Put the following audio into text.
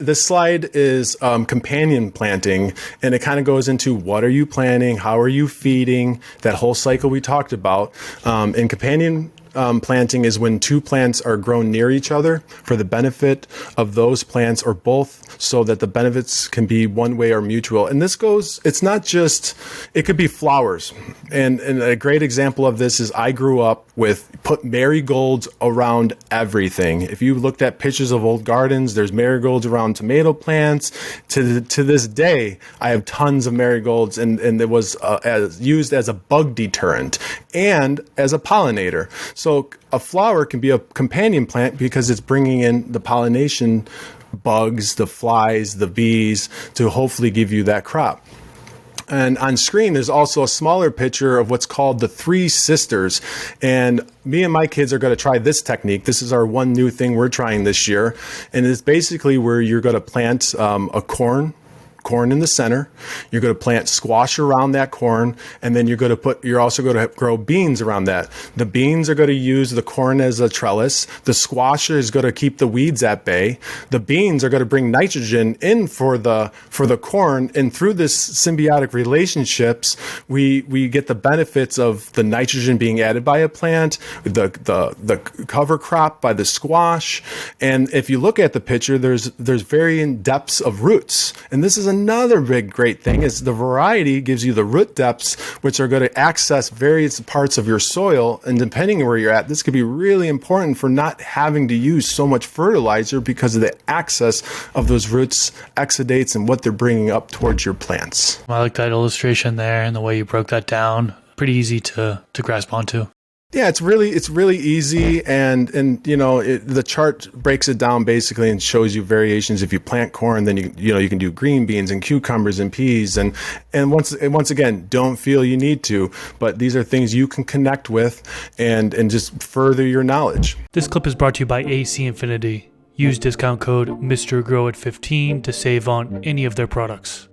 this slide is companion planting, and it kind of goes into what are you planting, how are you feeding, that whole cycle we talked about. And companion planting is when two plants are grown near each other for the benefit of those plants or both, so that the benefits can be one way or mutual. And this goes, it's not just, it could be flowers. And a great example of this is I grew up with put marigolds around everything. If you looked at pictures of old gardens, there's marigolds around tomato plants. To this day, I have tons of marigolds, and it was used as a bug deterrent and as a pollinator. So a flower can be a companion plant because it's bringing in the pollination bugs, the flies, the bees, to hopefully give you that crop. And on screen, there's also a smaller picture of what's called the Three Sisters. And me and my kids are going to try this technique. This is our one new thing we're trying this year. And it's basically where you're going to plant a corn in the center. You're going to plant squash around that corn, and then you're also going to grow beans around that. The beans are going to use the corn as a trellis. The squash is going to keep the weeds at bay. The beans are going to bring nitrogen in for the corn, and through this symbiotic relationships, we get the benefits of the nitrogen being added by a plant, the cover crop by the squash. And if you look at the picture, there's varying depths of roots, and this is another big great thing is the variety gives you the root depths, which are going to access various parts of your soil. And depending on where you're at, this could be really important for not having to use so much fertilizer because of the access of those roots, exudates, and what they're bringing up towards your plants. I like that illustration there and the way you broke that down. Pretty easy to grasp onto. Yeah, it's really easy, and the chart breaks it down basically and shows you variations. If you plant corn, then you can do green beans and cucumbers and peas, and once again, don't feel you need to, but these are things you can connect with and just further your knowledge. This clip is brought to you by AC Infinity. Use discount code MrGrow at 15 to save on any of their products.